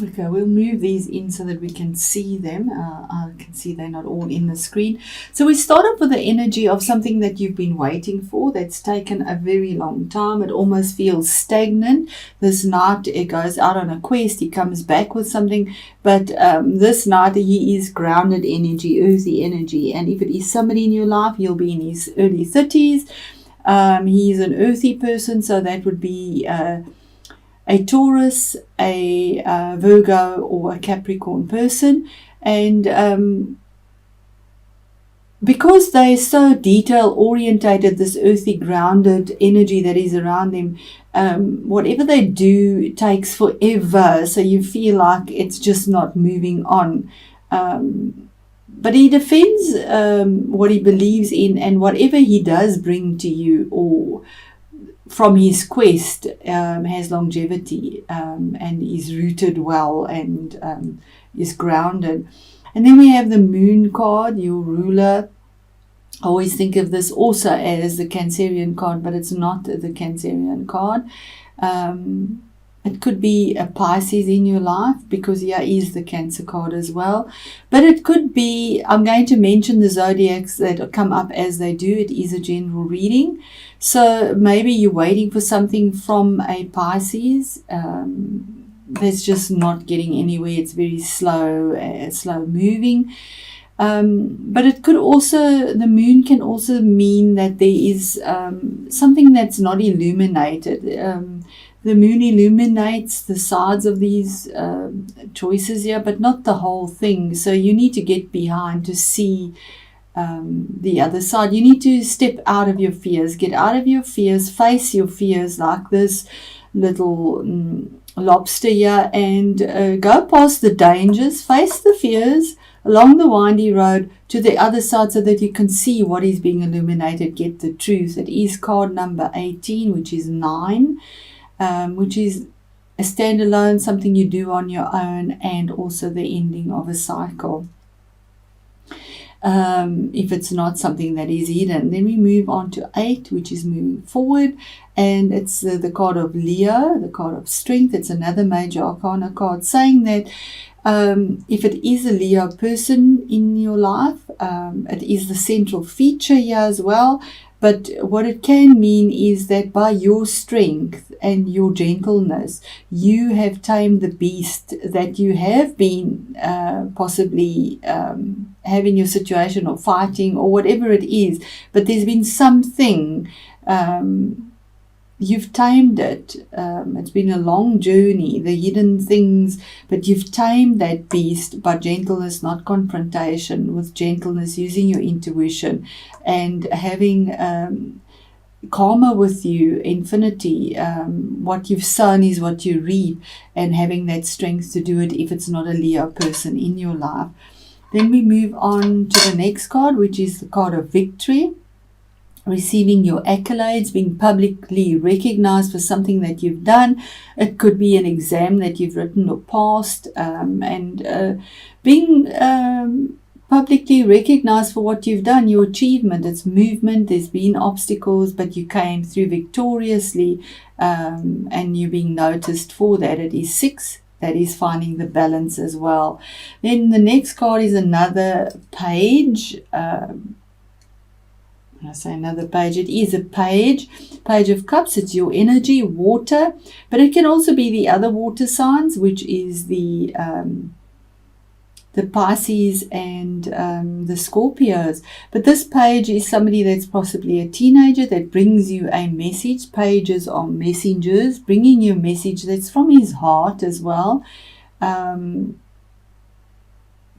Okay, we'll move these in so that we can see them. I can see they're not all in the screen. So we start off with the energy of something that you've been waiting for, that's taken a very long time. It almost feels stagnant. This knight, it goes out on a quest, he comes back with something, but this knight, he is grounded energy, earthy energy. And if it is somebody in your life, he'll be in his early 30s. He's an earthy person, so that would be a Taurus, a Virgo, or a Capricorn person. And because they're so detail orientated, this earthy grounded energy that is around them, whatever they do takes forever, so you feel like it's just not moving on. But he defends what he believes in, and whatever he does bring to you or from his quest has longevity and is rooted well and is grounded. And then we have the Moon card, your ruler. I always think of this also as the Cancerian card, but it's not the Cancerian card. It could be a Pisces in your life, because here is the Cancer card as well. But it could be, I'm going to mention the zodiacs that come up as they do. It is a general reading. So maybe you're waiting for something from a Pisces that's just not getting anywhere. It's very slow moving. But it could also, the moon can also mean that there is something that's not illuminated. The moon illuminates the sides of these choices here, but not the whole thing. So you need to get behind to see the other side. You need to step out of your fears, get out of your fears, face your fears like this little lobster here, and go past the dangers, face the fears along the windy road to the other side so that you can see what is being illuminated, get the truth. It is card number 18, which is 9. Which is a standalone, something you do on your own, and also the ending of a cycle. If it's not something that is hidden. Then we move on to 8, which is moving forward, and it's the card of Leo, the card of strength. It's another major arcana card, saying that if it is a Leo person in your life, it is the central feature here as well. But what it can mean is that by your strength and your gentleness, you have tamed the beast that you have been possibly having your situation or fighting or whatever it is. But there's been something, you've tamed it. It's been a long journey, the hidden things, but you've tamed that beast by gentleness, not confrontation, with gentleness, using your intuition and having karma with you, infinity. What you've sown is what you reap, and having that strength to do it if it's not a Leo person in your life. Then we move on to the next card, which is the card of victory. Receiving your accolades, being publicly recognized for something that you've done. It could be an exam that you've written or passed, and being publicly recognized for what you've done, your achievement. It's movement. There's been obstacles, but you came through victoriously, and you're being noticed for that. It is 6. That is finding the balance as well. Then the next card is another page. When I say another page, it is a page of cups. It's your energy, water, but it can also be the other water signs, which is the Pisces and the Scorpios. But this page is somebody that's possibly a teenager that brings you a message. Pages are messengers, bringing you a message that's from his heart as well.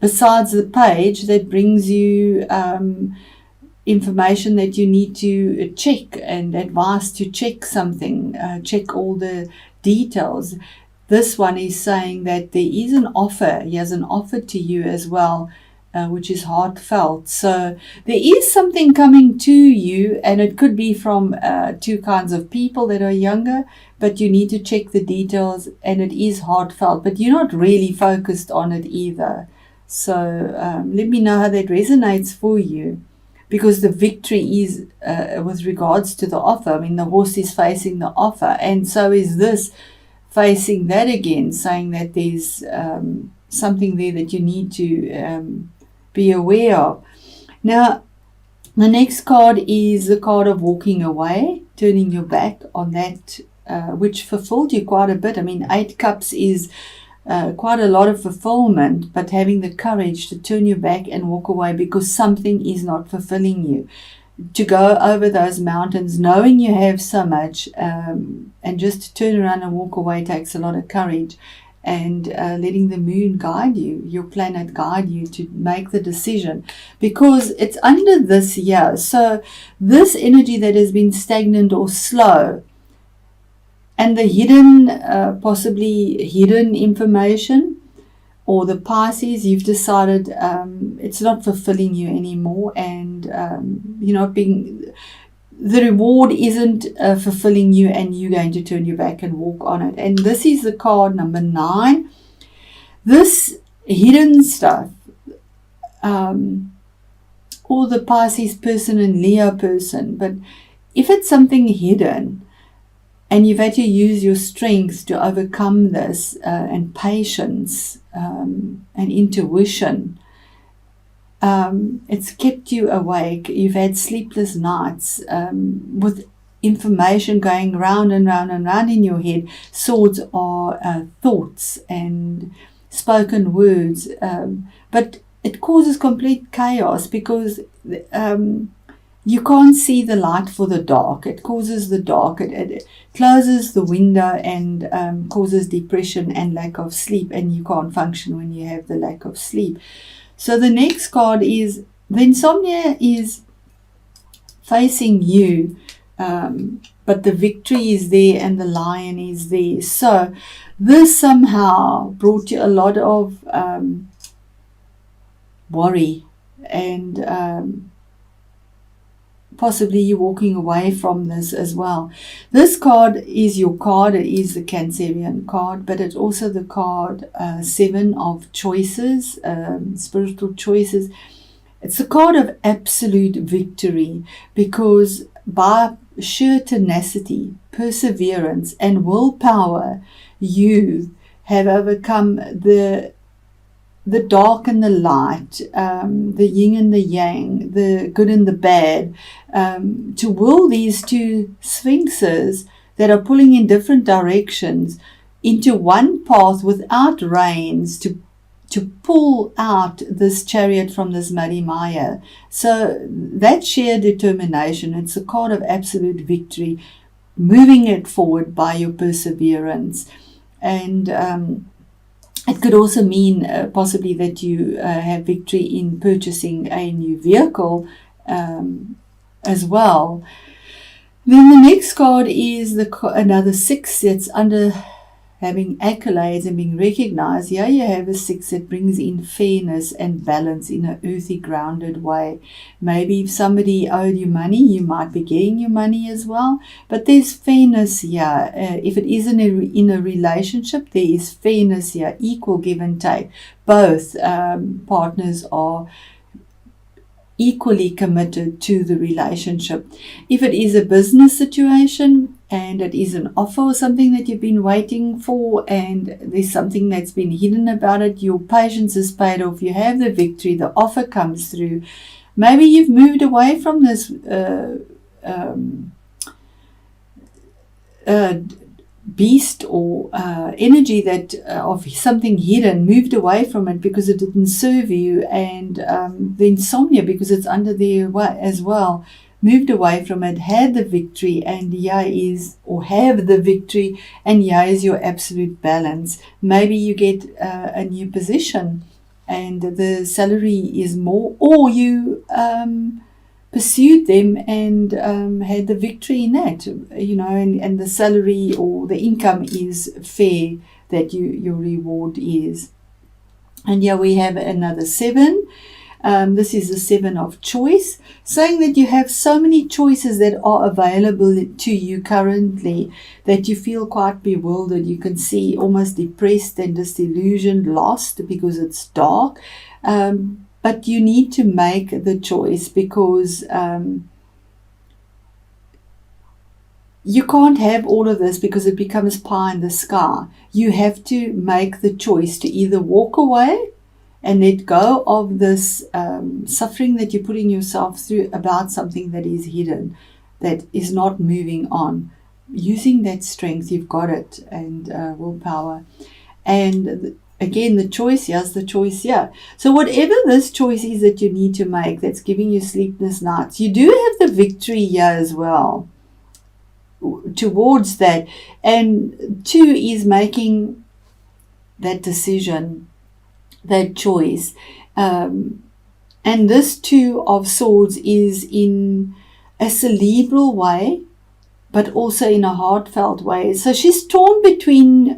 Besides the page that brings you information that you need to check, and advice to check something, check all the details. This one is saying that there is an offer. He has an offer to you as well, which is heartfelt. So there is something coming to you, and it could be from 2 kinds of people that are younger, but you need to check the details, and it is heartfelt, but you're not really focused on it either. So let me know how that resonates for you. Because the victory is with regards to the offer. I mean, the horse is facing the offer, and so is this facing that again, saying that there's something there that you need to be aware of. Now, the next card is the card of walking away, turning your back on that which fulfilled you quite a bit. I mean, 8 cups is quite a lot of fulfillment, but having the courage to turn your back and walk away because something is not fulfilling you. To go over those mountains knowing you have so much, and just to turn around and walk away takes a lot of courage, and letting the moon guide you, your planet guide you to make the decision, because it's under this year. So this energy that has been stagnant or slow, and the hidden, possibly hidden information, or the Pisces, you've decided it's not fulfilling you anymore, and you're not being, the reward isn't fulfilling you, and you're going to turn your back and walk on it. And this is the card number 9. This hidden stuff, or the Pisces person and Leo person, but if it's something hidden, and you've had to use your strength to overcome this, and patience, and intuition. It's kept you awake. You've had sleepless nights with information going round and round and round in your head. Swords are thoughts and spoken words. But it causes complete chaos because you can't see the light for the dark. It causes the dark. It closes the window and causes depression and lack of sleep. And you can't function when you have the lack of sleep. So the next card is, the insomnia is facing you. But the victory is there and the lion is there. So this somehow brought you a lot of worry and possibly you walking away from this as well. This card is your card. It is the Cancerian card, but it's also the card 7 of choices, spiritual choices. It's the card of absolute victory, because by sheer tenacity, perseverance, and willpower, you have overcome the dark and the light, the yin and the yang, the good and the bad, to will these two sphinxes that are pulling in different directions into one path without reins to pull out this chariot from this muddy mire. So that sheer determination, it's a card of absolute victory, moving it forward by your perseverance. And it could also mean possibly that you have victory in purchasing a new vehicle as well. Then the next card is another 6 that's under having accolades and being recognized. Here you have a 6 that brings in fairness and balance in an earthy, grounded way. Maybe if somebody owed you money, you might be getting your money as well. But there's fairness here. If it is in a relationship, there is fairness here, equal give and take. Both partners are equally committed to the relationship. If it is a business situation and it is an offer or something that you've been waiting for and there's something that's been hidden about it, your patience is paid off, you have the victory, the offer comes through. Maybe you've moved away from this beast or energy that of something hidden, moved away from it because it didn't serve you, and the insomnia, because it's under there as well, moved away from it, had the victory, and have the victory, and is your absolute balance. Maybe you get a new position and the salary is more, or you pursued them and had the victory in that, and the salary or the income is fair, that your reward is. And here we have another 7. This is the 7 of choice, saying that you have so many choices that are available to you currently that you feel quite bewildered. You can see almost depressed and disillusioned, lost, because it's dark. But you need to make the choice, because you can't have all of this because it becomes pie in the sky. You have to make the choice to either walk away and let go of this suffering that you're putting yourself through about something that is hidden, that is not moving on. Using that strength, you've got it, and willpower. And again, the choice here's the choice here. So whatever this choice is that you need to make that's giving you sleepless nights, you do have the victory here as well towards that. And 2 is making that decision, that choice. And this 2 of Swords is in a cerebral way, but also in a heartfelt way. So she's torn between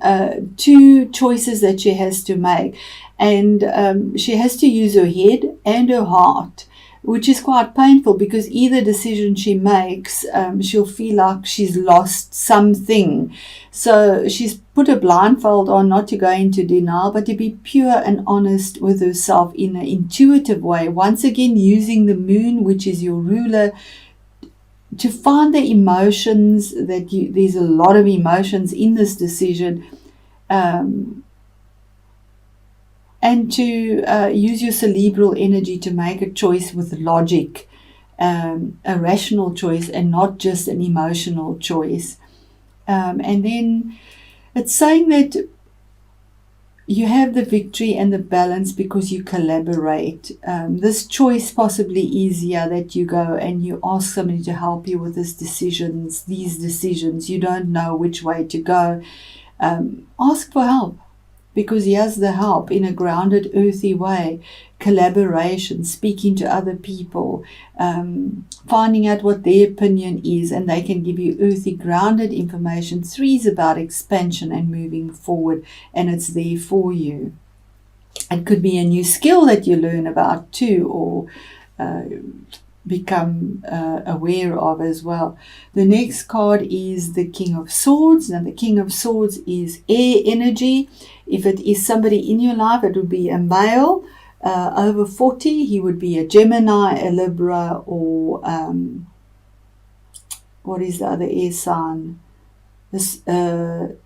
2 choices that she has to make. And she has to use her head and her heart, which is quite painful, because either decision she makes, she'll feel like she's lost something. So she's put a blindfold on, not to go into denial, but to be pure and honest with herself in an intuitive way. Once again, using the moon, which is your ruler, to find the emotions that there's a lot of emotions in this decision, and to use your cerebral energy to make a choice with logic, a rational choice, and not just an emotional choice. And then it's saying that you have the victory and the balance because you collaborate. This choice possibly is here that you go and you ask somebody to help you with these decisions. You don't know which way to go. Ask for help, because he has the help in a grounded, earthy way. Collaboration, speaking to other people, finding out what their opinion is, and they can give you earthy, grounded information. 3 is about expansion and moving forward, and it's there for you. It could be a new skill that you learn about too, or become aware of as well. The next card is the King of Swords. Now the King of Swords is air energy. If it is somebody in your life, it would be a male over 40. He would be a Gemini, a Libra, or what is the other air sign? This an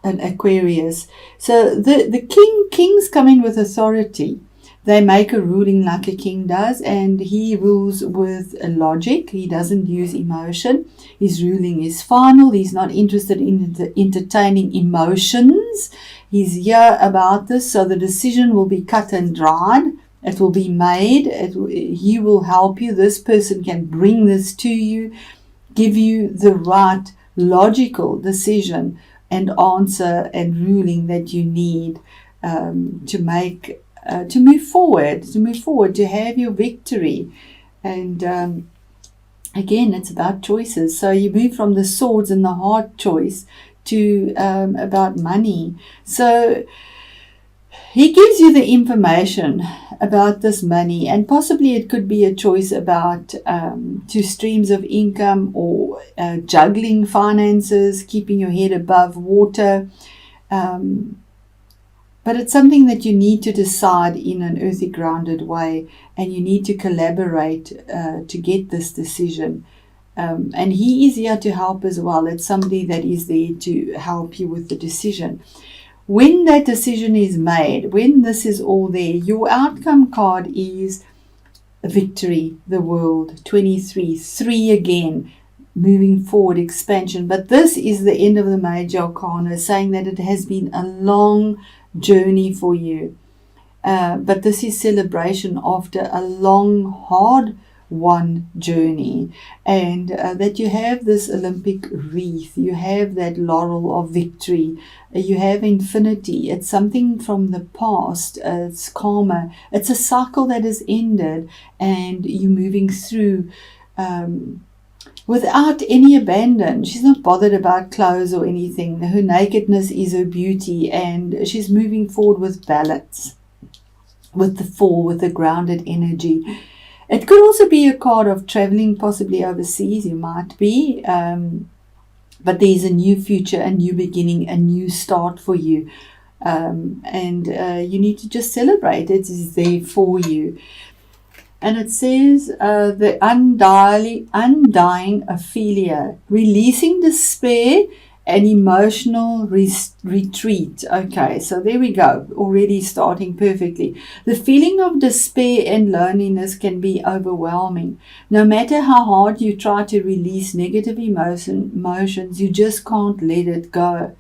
Aquarius. So the kings come in with authority. They make a ruling like a king does, and he rules with logic. He doesn't use emotion. His ruling is final. He's not interested in entertaining emotions. He's here about this, so the decision will be cut and dried. It will be made. He will help you. This person can bring this to you, give you the right logical decision and answer and ruling that you need to make. To move forward, to have your victory. And again, it's about choices. So you move from the swords and the heart choice to about money. So he gives you the information about this money, and possibly it could be a choice about 2 streams of income, or juggling finances, keeping your head above water. But it's something that you need to decide in an earthy, grounded way, and you need to collaborate to get this decision. And he is here to help as well. It's somebody that is there to help you with the decision. When that decision is made, when this is all there, your outcome card is victory, the world, 23, 3 again, moving forward, expansion. But this is the end of the major arcana, saying that it has been a long journey for you, but this is celebration after a long, hard won journey, and that you have this Olympic wreath, you have that laurel of victory, you have infinity. It's something from the past, it's karma, it's a cycle that has ended, and you're moving through without any abandon. She's not bothered about clothes or anything. Her nakedness is her beauty, and she's moving forward with balance, with the 4, with the grounded energy. It could also be a card of traveling, possibly overseas. You might be, but there's a new future, a new beginning, a new start for you, and you need to just celebrate. It is there for you. And it says the undying Ophelia, releasing despair and emotional retreat. Okay, so there we go, already starting perfectly. The feeling of despair and loneliness can be overwhelming. No matter how hard you try to release negative emotions, you just can't let it go.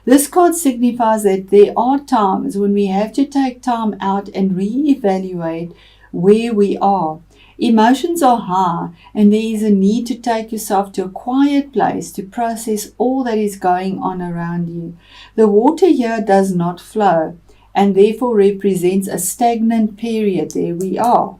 This card signifies that there are times when we have to take time out and re-evaluate where we are. Emotions are high, and there is a need to take yourself to a quiet place to process all that is going on around you. The water here does not flow, and therefore represents a stagnant period. There we are.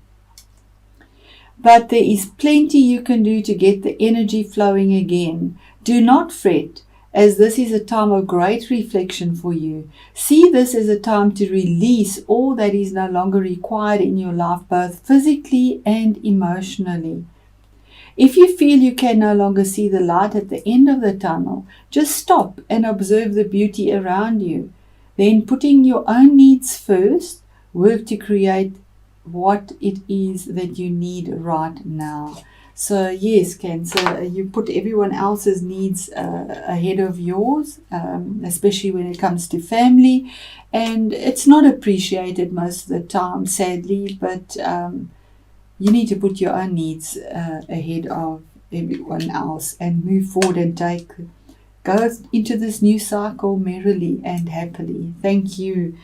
But there is plenty you can do to get the energy flowing again. Do not fret, as this is a time of great reflection for you. See this as a time to release all that is no longer required in your life, both physically and emotionally. If you feel you can no longer see the light at the end of the tunnel, just stop and observe the beauty around you. Then, putting your own needs first, work to create what it is that you need right now. So yes, Cancer, you put everyone else's needs ahead of yours, especially when it comes to family, and it's not appreciated most of the time, sadly, but you need to put your own needs ahead of everyone else and move forward and go into this new cycle merrily and happily. Thank you.